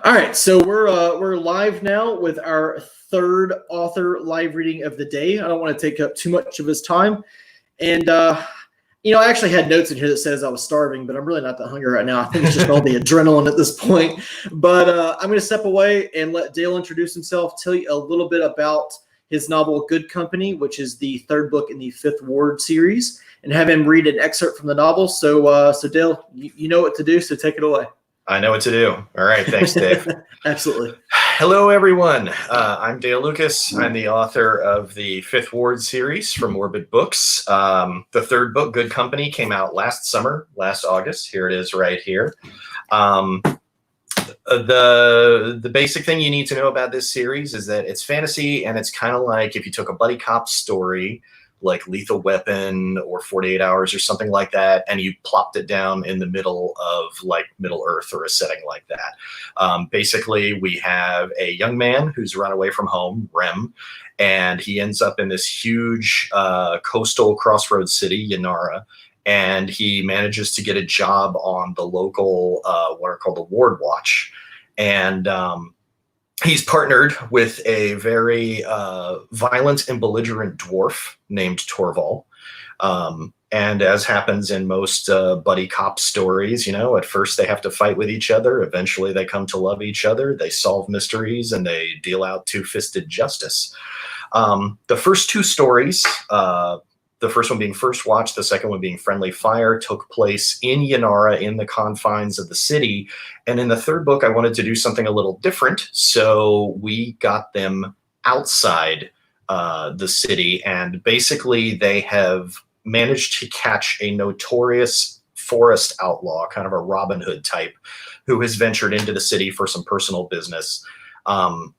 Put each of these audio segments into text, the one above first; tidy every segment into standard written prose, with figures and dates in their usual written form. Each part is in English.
All right, so we're live now with our third author live reading of the day. I don't want to take up too much of his time, and I actually had notes in here that says I was starving, but I'm really not that hungry right now. I think it's just all the adrenaline at this point. But I'm going to step away and let Dale introduce himself, tell you a little bit about his novel Good Company, which is the third book in the Fifth Ward series, and have him read an excerpt from the novel. So Dale, you know what to do, so take it away. I know what to do. All right. Thanks, Dave. Absolutely. Hello, everyone. I'm Dale Lucas. I'm the author of the Fifth Ward series from Orbit Books. The third book, Good Company, came out last August. Here it is right here. The basic thing you need to know about this series is that it's fantasy, and it's kind of like if you took a buddy cop story like Lethal Weapon or 48 Hours or something like that, and you plopped it down in the middle of like Middle Earth or a setting like that. Basically, we have a young man who's run away from home, Rem, and he ends up in this huge coastal crossroads city, Yanara, and he manages to get a job on the local, what are called the Ward Watch. And he's partnered with a very violent and belligerent dwarf named Torval. And as happens in most buddy cop stories, at first they have to fight with each other. Eventually they come to love each other. They solve mysteries and they deal out two-fisted justice. The first two stories, the first one being First Watch, the second one being Friendly Fire, took place in Yanara, in the confines of the city. And in the third book, I wanted to do something a little different. So we got them outside the city. And basically, they have managed to catch a notorious forest outlaw, kind of a Robin Hood type, who has ventured into the city for some personal business. And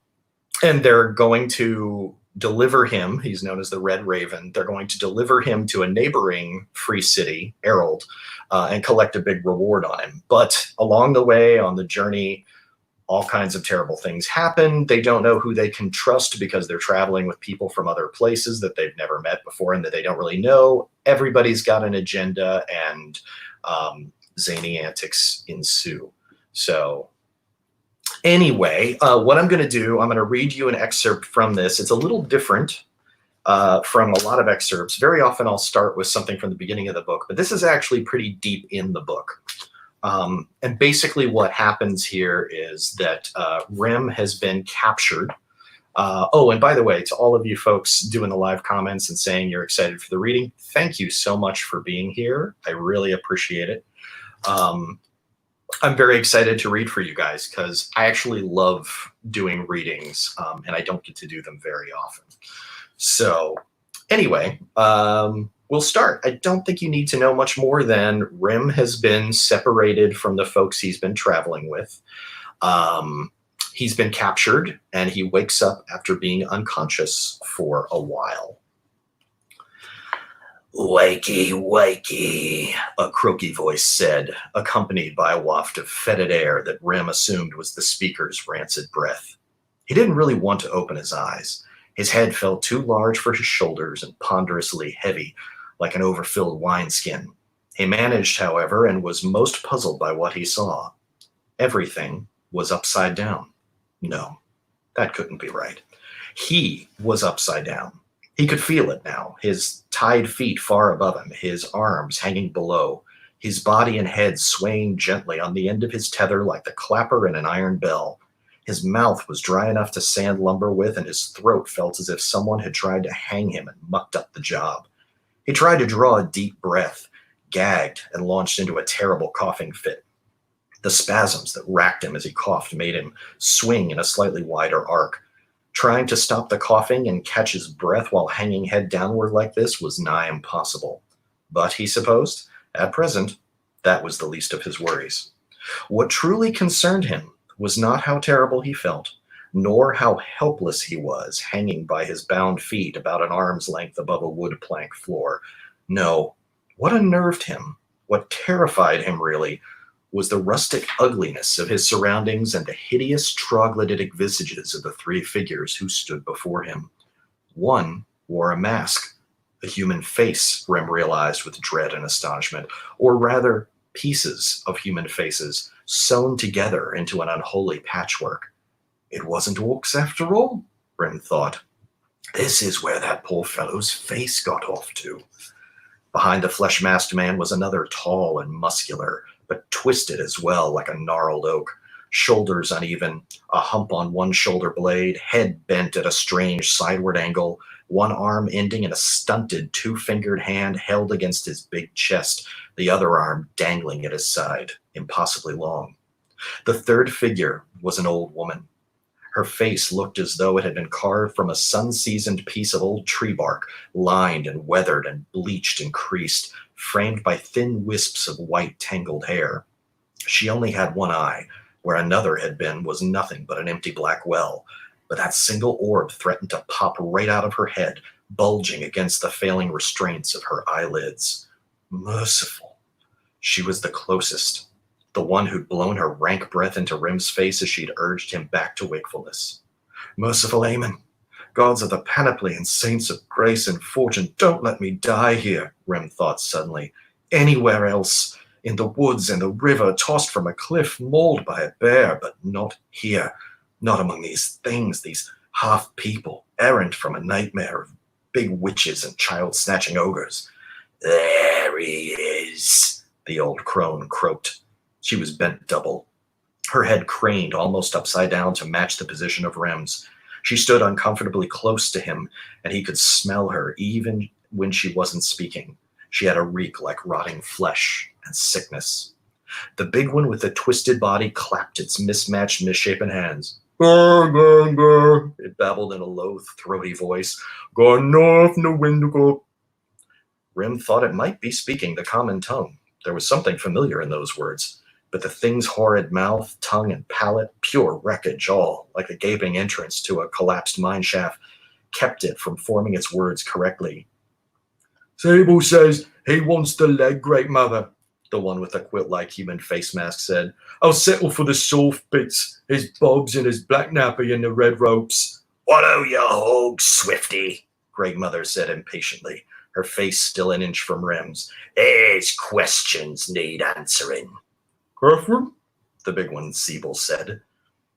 they're going to deliver him. He's known as the Red Raven. They're going to deliver him to a neighboring free city, Errold, and collect a big reward on him. But along the way, on the journey, all kinds of terrible things happen. They don't know who they can trust because they're traveling with people from other places that they've never met before and that they don't really know. Everybody's got an agenda, and zany antics ensue. So anyway, what I'm going to do, I'm going to read you an excerpt from this. It's a little different from a lot of excerpts. Very often I'll start with something from the beginning of the book, but this is actually pretty deep in the book. And basically what happens here is that Rem has been captured. Oh, and by the way, to all of you folks doing the live comments and saying you're excited for the reading, thank you so much for being here. I really appreciate it. I'm very excited to read for you guys because I actually love doing readings, and I don't get to do them very often. So anyway, we'll start. I don't think you need to know much more than Rem has been separated from the folks he's been traveling with. He's been captured, and he wakes up after being unconscious for a while. "Wakey, wakey," a croaky voice said, accompanied by a waft of fetid air that Rem assumed was the speaker's rancid breath. He didn't really want to open his eyes. His head felt too large for his shoulders and ponderously heavy, like an overfilled wineskin. He managed, however, and was most puzzled by what he saw. Everything was upside down. No, that couldn't be right. He was upside down. He could feel it now, his tied feet far above him, his arms hanging below, his body and head swaying gently on the end of his tether like the clapper in an iron bell. His mouth was dry enough to sand lumber with, and his throat felt as if someone had tried to hang him and mucked up the job. He tried to draw a deep breath, gagged, and launched into a terrible coughing fit. The spasms that racked him as he coughed made him swing in a slightly wider arc. Trying to stop the coughing and catch his breath while hanging head downward like this was nigh impossible. But, he supposed, at present, that was the least of his worries. What truly concerned him was not how terrible he felt, nor how helpless he was, hanging by his bound feet about an arm's length above a wood plank floor. No, what unnerved him, what terrified him really, was the rustic ugliness of his surroundings and the hideous troglodytic visages of the three figures who stood before him. One wore a mask, a human face, Rem realized with dread and astonishment, or rather, pieces of human faces, sewn together into an unholy patchwork. It wasn't orcs after all, Rem thought. This is where that poor fellow's face got off to. Behind the flesh-masked man was another tall and muscular, but twisted as well like a gnarled oak. Shoulders uneven, a hump on one shoulder blade, head bent at a strange sideward angle, one arm ending in a stunted two-fingered hand held against his big chest, the other arm dangling at his side, impossibly long. The third figure was an old woman. Her face looked as though it had been carved from a sun-seasoned piece of old tree bark, lined and weathered and bleached and creased, framed by thin wisps of white tangled hair. She only had one eye. Where another had been was nothing but an empty black well, but that single orb threatened to pop right out of her head, bulging against the failing restraints of her eyelids. Merciful. She was the closest, the one who'd blown her rank breath into Rem's face as she'd urged him back to wakefulness. Merciful Aemon, gods of the panoply and saints of grace and fortune, don't let me die here, Rem thought suddenly. Anywhere else. In the woods, in the river, tossed from a cliff, mauled by a bear, but not here. Not among these things, these half-people, errant from a nightmare of big witches and child-snatching ogres. There he is, the old crone croaked. She was bent double. Her head craned almost upside down to match the position of Rem's. She stood uncomfortably close to him, and he could smell her even when she wasn't speaking. She had a reek like rotting flesh and sickness. The big one with the twisted body clapped its mismatched, misshapen hands. Grr, grr, grr, it babbled in a low, throaty voice. Go north, no window. Rem thought it might be speaking the common tongue. There was something familiar in those words, but the thing's horrid mouth, tongue, and palate, pure wreckage all, like a gaping entrance to a collapsed mine shaft, kept it from forming its words correctly. Sable says he wants the leg, great mother, the one with the quilt-like human face mask said. I'll settle for the soft bits, his bobs and his black nappy and the red ropes. What o' you hog, Swifty, great mother said impatiently, her face still an inch from Rem's. His questions need answering. Catherine? The big one, Siebel said.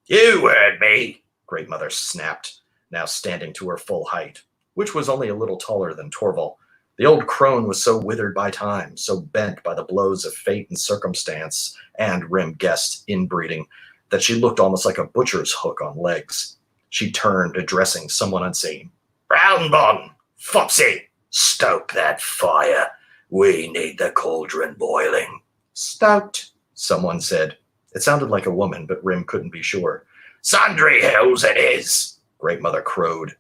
You heard me, great mother snapped, now standing to her full height, which was only a little taller than Torval. The old crone was so withered by time, so bent by the blows of fate and circumstance, and, Rem guessed, inbreeding, that she looked almost like a butcher's hook on legs. She turned, addressing someone unseen. Brownbon, Fopsy, stoke that fire. We need the cauldron boiling. Stoked, someone said. It sounded like a woman, but Rem couldn't be sure. Sundry hells it is, Great Mother crowed,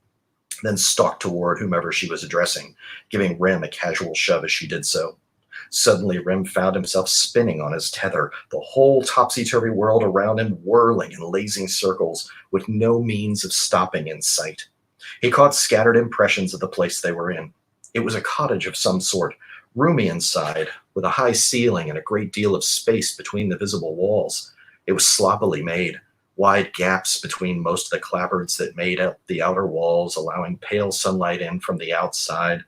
then stalked toward whomever she was addressing, giving Rem a casual shove as she did so. Suddenly, Rem found himself spinning on his tether, the whole topsy-turvy world around him whirling in lazy circles, with no means of stopping in sight. He caught scattered impressions of the place they were in. It was a cottage of some sort, roomy inside, with a high ceiling and a great deal of space between the visible walls. It was sloppily made, wide gaps between most of the clapboards that made up the outer walls, allowing pale sunlight in from the outside.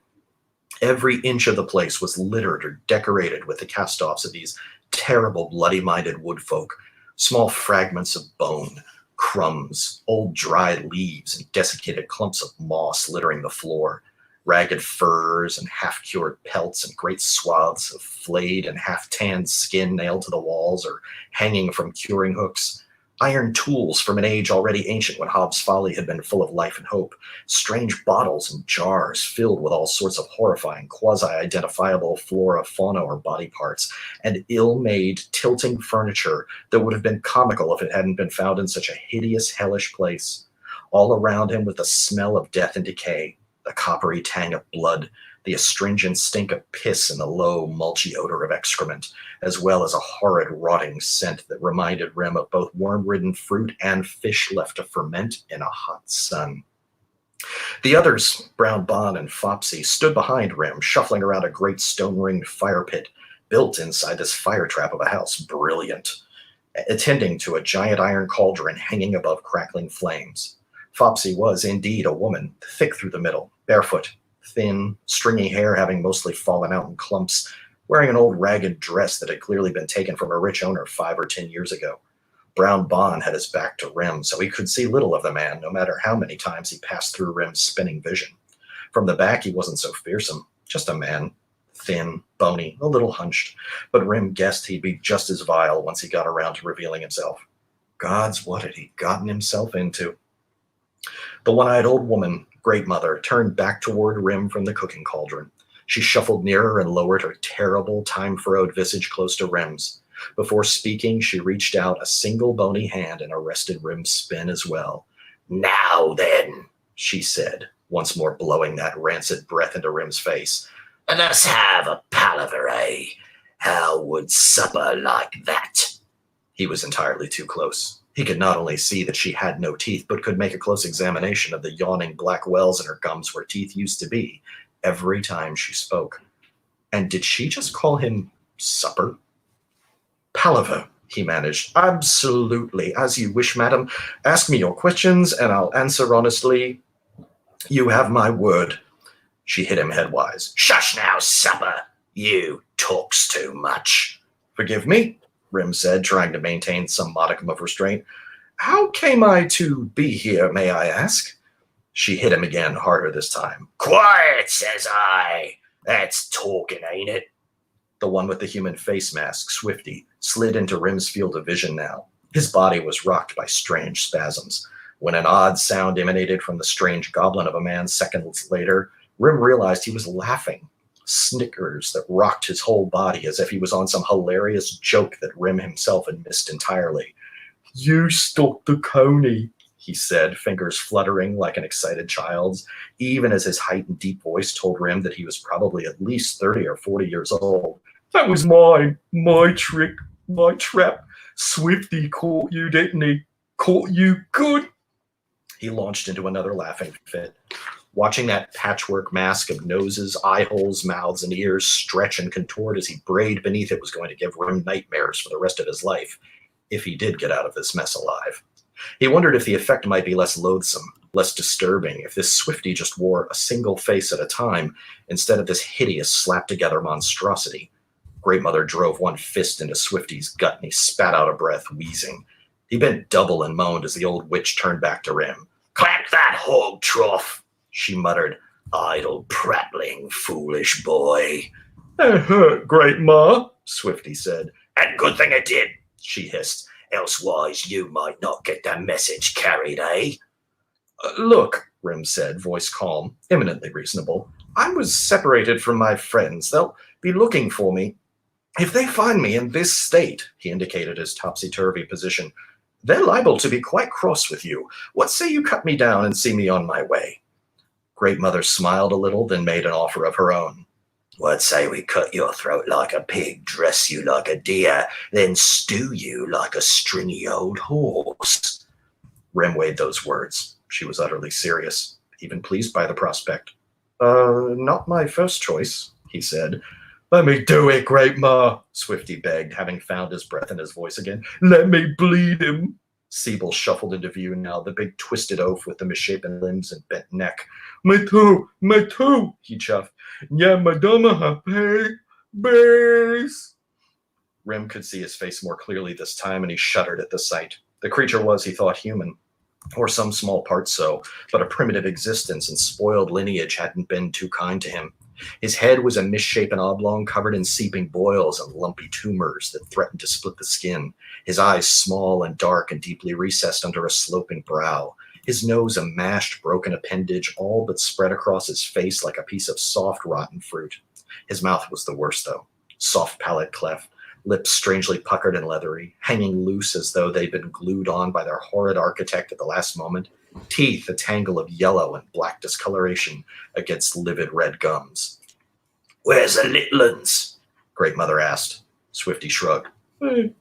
Every inch of the place was littered or decorated with the cast-offs of these terrible, bloody-minded woodfolk, small fragments of bone, crumbs, old dried leaves, and desiccated clumps of moss littering the floor, ragged furs and half-cured pelts and great swaths of flayed and half-tanned skin nailed to the walls or hanging from curing hooks, iron tools from an age already ancient when Hobbs' Folly had been full of life and hope, strange bottles and jars filled with all sorts of horrifying, quasi-identifiable flora, fauna, or body parts, and ill-made, tilting furniture that would have been comical if it hadn't been found in such a hideous, hellish place. All around him was the smell of death and decay, the coppery tang of blood, the astringent stink of piss, and the low, mulchy odor of excrement, as well as a horrid, rotting scent that reminded Rem of both worm-ridden fruit and fish left to ferment in a hot sun. The others, Brown Bon and Fopsy, stood behind Rem, shuffling around a great stone-ringed fire pit, built inside this fire trap of a house, brilliant, attending to a giant iron cauldron hanging above crackling flames. Fopsy was indeed a woman, thick through the middle, barefoot, thin, stringy hair having mostly fallen out in clumps, wearing an old ragged dress that had clearly been taken from a rich owner 5 or 10 years ago. Brown Bond had his back to Rim, so he could see little of the man, no matter how many times he passed through Rim's spinning vision. From the back, he wasn't so fearsome, just a man, thin, bony, a little hunched, but Rim guessed he'd be just as vile once he got around to revealing himself. Gods, what had he gotten himself into? The one-eyed old woman, Great Mother, turned back toward Rim from the cooking cauldron. She shuffled nearer and lowered her terrible, time-furrowed visage close to Rim's. Before speaking, she reached out a single bony hand and arrested Rim's spin as well. "Now then," she said, once more blowing that rancid breath into Rim's face. "Let us have a palaver, eh? How would supper like that?" He was entirely too close. He could not only see that she had no teeth, but could make a close examination of the yawning black wells in her gums where teeth used to be every time she spoke. And did she just call him supper? "Palaver," he managed. "Absolutely. As you wish, madam. Ask me your questions, and I'll answer honestly. You have my word." She hit him headwise. "Shush now, supper. You talks too much." "Forgive me," Rim said, trying to maintain some modicum of restraint. "How came I to be here, may I ask?" She hit him again, harder this time. "Quiet, says I. That's talking, ain't it?" The one with the human face mask, Swifty, slid into Rim's field of vision now. His body was rocked by strange spasms. When an odd sound emanated from the strange goblin of a man seconds later, Rim realized he was laughing. Snickers that rocked his whole body as if he was on some hilarious joke that Rim himself had missed entirely. "You stuck the coney," he said, fingers fluttering like an excited child's, even as his heightened deep voice told Rim that he was probably at least 30 or 40 years old. "That was mine, my trick, my trap. Swifty caught you, didn't he? Caught you good." He launched into another laughing fit. Watching that patchwork mask of noses, eye holes, mouths, and ears stretch and contort as he brayed beneath it was going to give Rim nightmares for the rest of his life, if he did get out of this mess alive. He wondered if the effect might be less loathsome, less disturbing, if this Swifty just wore a single face at a time instead of this hideous slapped-together monstrosity. Great Mother drove one fist into Swifty's gut and he spat out a breath, wheezing. He bent double and moaned as the old witch turned back to Rim. "Clap that hog trough," she muttered. "Idle prattling, foolish boy." "That hurt, Great Ma," Swifty said. "And good thing it did," she hissed. "Elsewise you might not get the message carried, eh?" "Look," Rim said, voice calm, eminently reasonable. "I was separated from my friends. They'll be looking for me. If they find me in this state," he indicated his topsy-turvy position, "they're liable to be quite cross with you. What say you cut me down and see me on my way?" Great Mother smiled a little, then made an offer of her own. "What say we cut your throat like a pig, dress you like a deer, then stew you like a stringy old horse?" Rim weighed those words. She was utterly serious, even pleased by the prospect. Not my first choice," he said. "Let me do it, Great Ma," Swifty begged, having found his breath in his voice again. "Let me bleed him." Siebel shuffled into view now, the big twisted oaf with the misshapen limbs and bent neck. Me too, he chuffed. "Yeah, madama happy bears." Rim could see his face more clearly this time, and he shuddered at the sight. The creature was, he thought, human, or some small part so, but a primitive existence and spoiled lineage hadn't been too kind to him. His head was a misshapen oblong covered in seeping boils and lumpy tumors that threatened to split the skin. His eyes small and dark and deeply recessed under a sloping brow. His nose a mashed, broken appendage, all but spread across his face like a piece of soft, rotten fruit. His mouth was the worst, though. Soft palate cleft, lips strangely puckered and leathery, hanging loose as though they'd been glued on by their horrid architect at the last moment. Teeth a tangle of yellow and black discoloration against livid red gums. "Where's the little uns?" Great Mother asked. Swifty shrugged.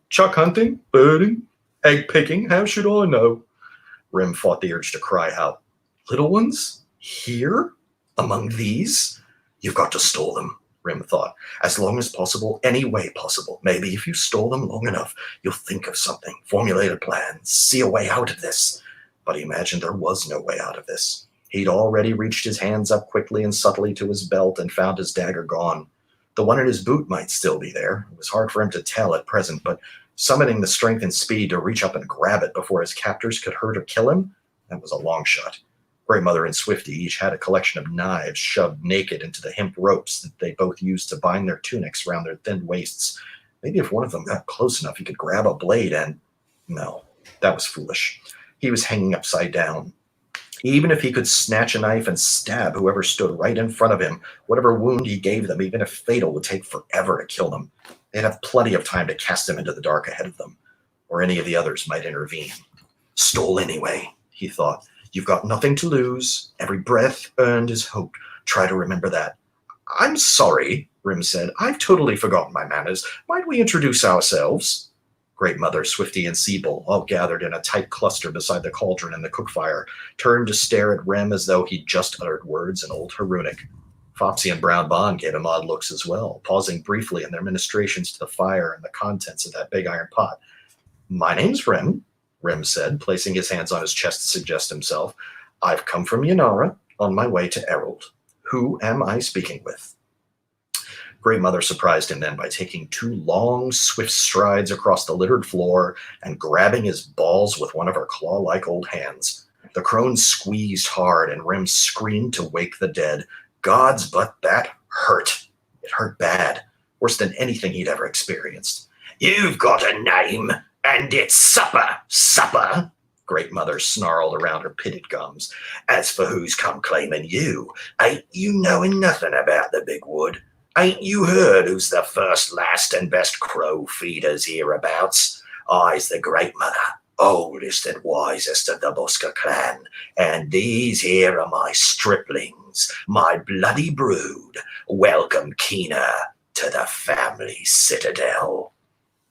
"Chuck hunting, birding, egg picking, how should I know?" Rim fought the urge to cry out. "Little ones? Here? Among these? You've got to stall them," Rim thought. "As long as possible, any way possible. Maybe if you stall them long enough, you'll think of something, formulate a plan, see a way out of this." But he imagined there was no way out of this. He'd already reached his hands up quickly and subtly to his belt and found his dagger gone. The one in his boot might still be there. It was hard for him to tell at present, but summoning the strength and speed to reach up and grab it before his captors could hurt or kill him, that was a long shot. Grey Mother and Swifty each had a collection of knives shoved naked into the hemp ropes that they both used to bind their tunics around their thin waists. Maybe if one of them got close enough, he could grab a blade and... No, that was foolish. He was hanging upside down. Even if he could snatch a knife and stab whoever stood right in front of him, whatever wound he gave them, even if fatal, would take forever to kill them. They'd have plenty of time to cast him into the dark ahead of them, or any of the others might intervene. Stole anyway, he thought. You've got nothing to lose. Every breath earned is hope. Try to remember that. I'm sorry, Rim said. I've totally forgotten my manners. Might we introduce ourselves? Great Mother, Swifty, and Siebel, all gathered in a tight cluster beside the cauldron and the cook fire, turned to stare at Rem as though he'd just uttered words in Old Herunic. Foxy and Brown Bond gave him odd looks as well, pausing briefly in their ministrations to the fire and the contents of that big iron pot. My name's Rem, Rem said, placing his hands on his chest to suggest himself. I've come from Yanara, on my way to Errol. Who am I speaking with? Great Mother surprised him then by taking 2 long, swift strides across the littered floor and grabbing his balls with one of her claw-like old hands. The crone squeezed hard, and Rem screamed to wake the dead. Gods, but that hurt. It hurt bad, worse than anything he'd ever experienced. You've got a name, and it's Supper, Supper, Great Mother snarled around her pitted gums. As for who's come claiming you, ain't you knowing nothing about the big wood? Ain't you heard who's the first, last, and best crow feeders hereabouts? I's the Great Mother, oldest and wisest of the Busker clan, and these here are my striplings, my bloody brood. Welcome, Keener, to the family citadel.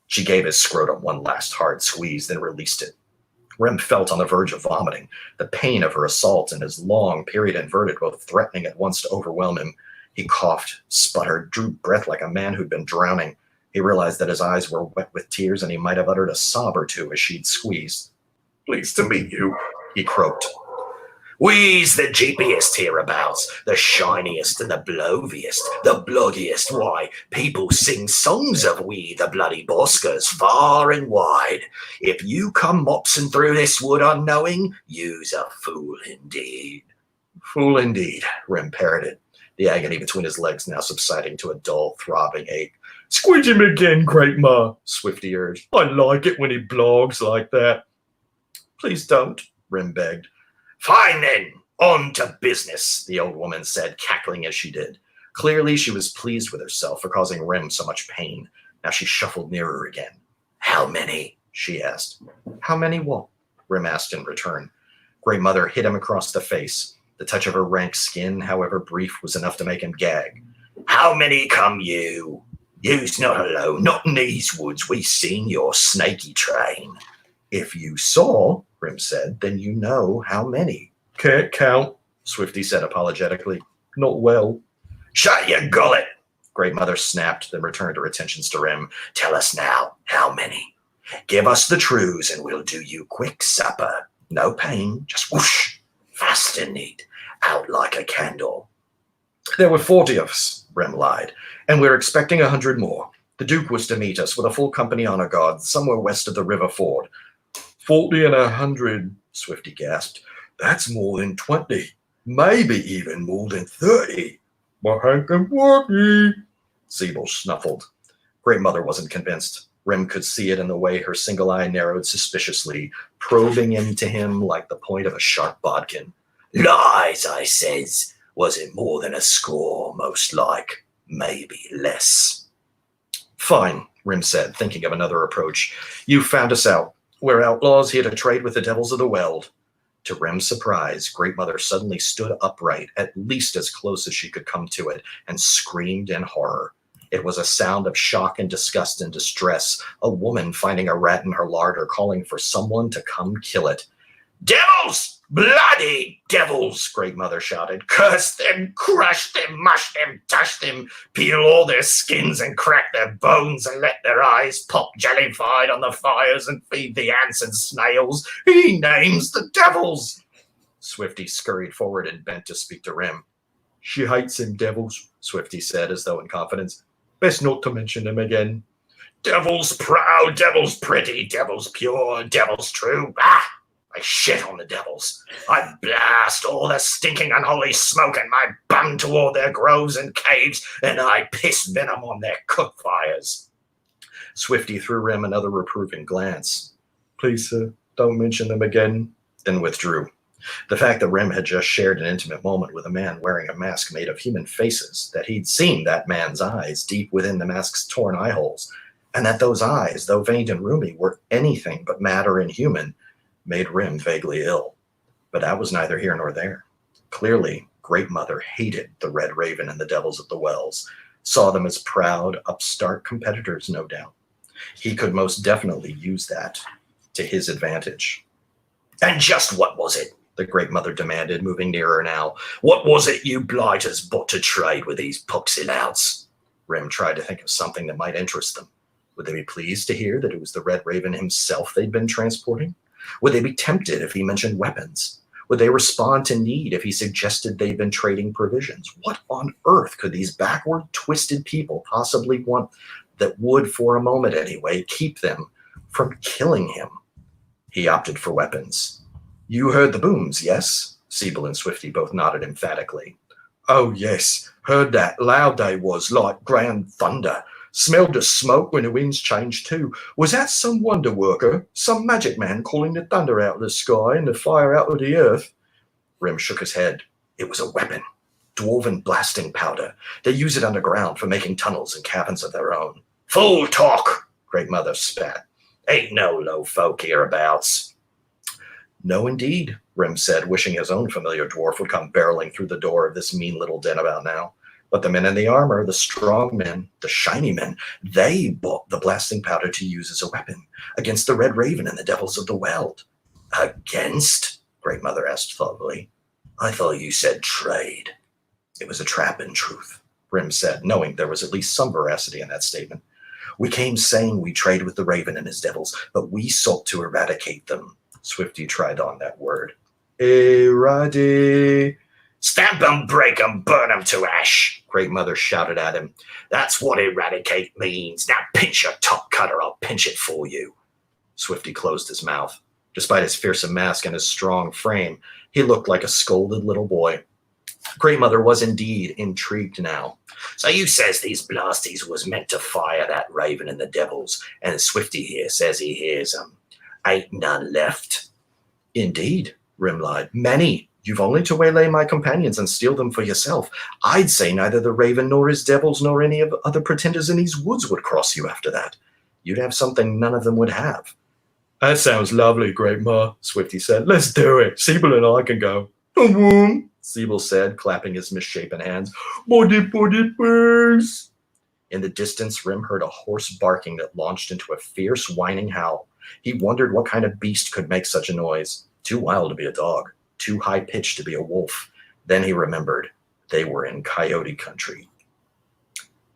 She gave his scrotum one last hard squeeze, then released it. Rem felt on the verge of vomiting, the pain of her assault and his long period inverted, both threatening at once to overwhelm him. He coughed, sputtered, drew breath like a man who'd been drowning. He realized that his eyes were wet with tears, and he might have uttered a sob or two as she'd squeezed. Pleased to meet you, he croaked. We's the jeepiest hereabouts, the shiniest and the bloviest, the bloodiest. Why, people sing songs of we, the bloody buskers, far and wide. If you come mopsing through this wood unknowing, you's a fool indeed. Fool indeed, Rem parroted, the agony between his legs now subsiding to a dull, throbbing ache. Squidge him again, Great Ma, Swifty urged. I like it when he blogs like that. Please don't, Rem begged. Fine then, on to business, the old woman said, cackling as she did. Clearly she was pleased with herself for causing Rem so much pain. Now she shuffled nearer again. How many? She asked. How many what? Rem asked in return. Great Mother hit him across the face. The touch of her rank skin, however brief, was enough to make him gag. How many come you? You's not alone, not in these woods. We seen your snaky train. If you saw, Rem said, then you know how many. Can't count, Swifty said apologetically. Not well. Shut your gullet, Great Mother snapped, then returned her attentions to Rem. Tell us now, how many? Give us the truths and we'll do you quick supper. No pain, just whoosh, fast and neat, out like a candle. There were 40 of us, Rem lied, and we're expecting 100 more. The Duke was to meet us with a full company honor guard somewhere west of the river ford. 40 and 100, Swifty gasped. That's more than 20, maybe even more than 30. But Hank and Porky, Siebel snuffled. Great Mother wasn't convinced. Rem could see it in the way her single eye narrowed suspiciously, probing into him like the point of a sharp bodkin. Lies, I says. Was it more than a score, most like? Maybe less. Fine, Rem said, thinking of another approach. You found us out. We're outlaws here to trade with the devils of the Weld. To Rem's surprise, Great Mother suddenly stood upright, at least as close as she could come to it, and screamed in horror. It was a sound of shock and disgust and distress, a woman finding a rat in her larder calling for someone to come kill it. Devils! Bloody devils! Great Mother shouted. Curse them, crush them, mush them, tush them, peel all their skins and crack their bones and let their eyes pop jellified on the fires and feed the ants and snails. He names the devils! Swifty scurried forward and bent to speak to Rem. She hates him, devils, Swifty said as though in confidence. Best not to mention them again. Devil's proud, devil's pretty, devil's pure, devil's true. Ah! I shit on the devils. I blast all the stinking unholy smoke and my bum toward their groves and caves, and I piss venom on their cook fires. Swifty threw Rem another reproving glance. Please, sir, don't mention them again, then withdrew. The fact that Rem had just shared an intimate moment with a man wearing a mask made of human faces, that he'd seen that man's eyes deep within the mask's torn eye holes, and that those eyes, though faint and rheumy, were anything but matter and human, made Rem vaguely ill. But that was neither here nor there. Clearly, Great Mother hated the Red Raven and the Devils of the Wells, saw them as proud, upstart competitors, no doubt. He could most definitely use that to his advantage. And just what was it? The Great Mother demanded, moving nearer now. What was it you blighters bought to trade with these puxy louts? Rem tried to think of something that might interest them. Would they be pleased to hear that it was the Red Raven himself they'd been transporting? Would they be tempted if he mentioned weapons? Would they respond to need if he suggested they'd been trading provisions? What on earth could these backward, twisted people possibly want that would, for a moment anyway, keep them from killing him? He opted for weapons. You heard the booms, yes? Siebel and Swifty both nodded emphatically. Oh, yes. Heard that. Loud they was, like grand thunder. Smelled the smoke when the winds changed too. Was that some wonder worker, some magic man calling the thunder out of the sky and the fire out of the earth? Rem shook his head. It was a weapon. Dwarven blasting powder. They use it underground for making tunnels and caverns of their own. Fool talk, Great Mother spat. Ain't no low folk hereabouts. No, indeed, Rem said, wishing his own familiar dwarf would come barreling through the door of this mean little den about now. But the men in the armor, the strong men, the shiny men, they bought the blasting powder to use as a weapon against the Red Raven and the Devils of the Weld. Against? Great Mother asked thoughtfully. I thought you said trade. It was a trap in truth, Rem said, knowing there was at least some veracity in that statement. We came saying we trade with the Raven and his devils, but we sought to eradicate them. Swifty tried on that word. Eradicate. Stamp 'em, break 'em, burn 'em to ash, Great Mother shouted at him. That's what eradicate means. Now pinch your top cutter, I'll pinch it for you. Swifty closed his mouth. Despite his fearsome mask and his strong frame, he looked like a scolded little boy. Great Mother was indeed intrigued now. So you says these blasties was meant to fire that Raven and the Devils, and Swifty here says he hears 'em. Ain't none left. Indeed, Rem lied. Many. You've only to waylay my companions and steal them for yourself. I'd say neither the Raven nor his devils nor any of the other pretenders in these woods would cross you after that. You'd have something none of them would have. That sounds lovely, Great Ma, Swifty said. Let's do it. Siebel and I can go. Siebel said, clapping his misshapen hands. Body birds. In the distance, Rem heard a hoarse barking that launched into a fierce, whining howl. He wondered what kind of beast could make such a noise. Too wild to be a dog. Too high-pitched to be a wolf. Then he remembered they were in coyote country.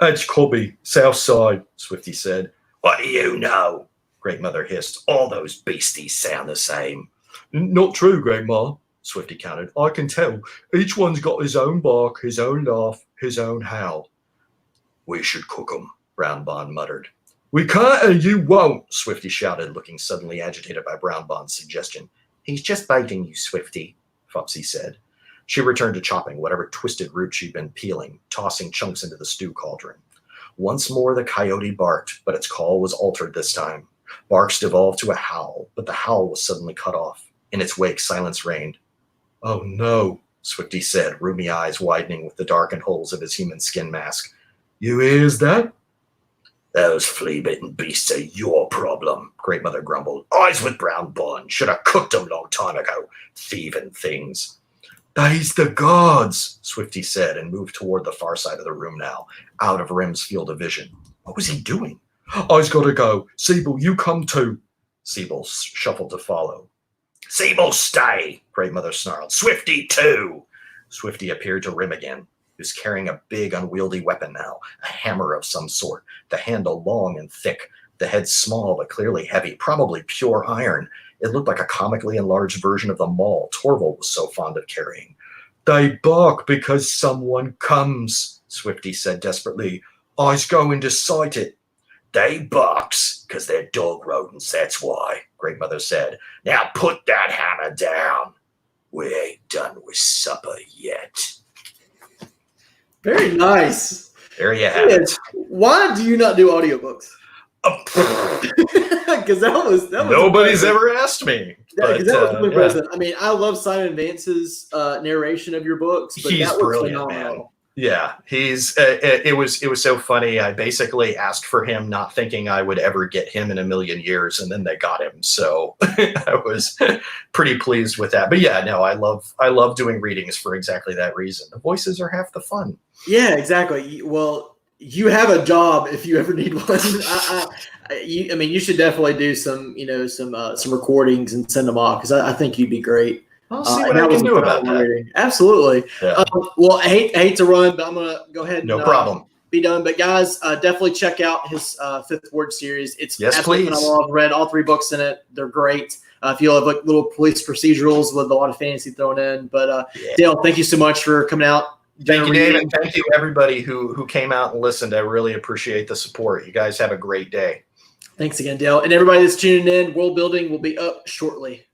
That's Cobby, south side, Swifty said. What do you know? Great Mother hissed. All those beasties sound the same. Not true, Great Ma, Swifty countered. I can tell. Each one's got his own bark, his own laugh, his own howl. We should cook 'em, Brown Bond muttered. We can't and you won't, Swifty shouted, looking suddenly agitated by Brown Bond's suggestion. He's just baiting you, Swifty, Fopsy said. She returned to chopping whatever twisted root she'd been peeling, tossing chunks into the stew cauldron. Once more the coyote barked, but its call was altered this time. Barks devolved to a howl, but the howl was suddenly cut off. In its wake, silence reigned. Oh no, Swifty said, rheumy eyes widening with the darkened holes of his human skin mask. You hears that? Those flea-bitten beasts are your problem, Great Mother grumbled. Eyes with brown bun. Should have cooked 'em long time ago. Thieving things. They's the guards, Swifty said, and moved toward the far side of the room now, out of Rem's field of vision. What was he doing? I's gotta go. Siebel, you come too. Siebel shuffled to follow. Siebel, stay, Great Mother snarled. Swifty, too. Swifty appeared to Rem again. He was carrying a big, unwieldy weapon now, a hammer of some sort, the handle long and thick, the head small but clearly heavy, probably pure iron. It looked like a comically enlarged version of the maul Torvald was so fond of carrying. They bark because someone comes, Swifty said desperately. I's going to cite it. They bucks, 'cause they're dog rodents, that's why, Great Mother said. Now put that hammer down. We ain't done with supper yet. Very nice. There you have Ian, it. why do you not do audiobooks? Because that was Nobody's impressive. ever asked me. Yeah, 'cause that was really yeah. impressive. I mean, I love Simon Vance's narration of your books, but He's that was brilliant, phenomenal. Yeah, he's it was so funny. I basically asked for him, not thinking I would ever get him in a million years, and then they got him. So I was pretty pleased with that. But yeah, no, I love doing readings for exactly that reason. The voices are half the fun. Yeah, exactly. Well, you have a job if you ever need one. I mean, you should definitely do some recordings and send them off because I think you'd be great. I'll see And what I that was can do about that. reading. Absolutely. Yeah. Well, I hate to run, but I'm gonna go ahead and No problem. be done. But guys, definitely check out his Fifth Word series. It's Yes, absolutely please. phenomenal. I've read all 3 books in it. They're great. If you love like little police procedurals with a lot of fantasy thrown in. But Yeah. Dale, thank you so much for coming out. Thank you, Dave, and thank you everybody who came out and listened. I really appreciate the support. You guys have a great day. Thanks again, Dale. And everybody that's tuning in, World Building will be up shortly.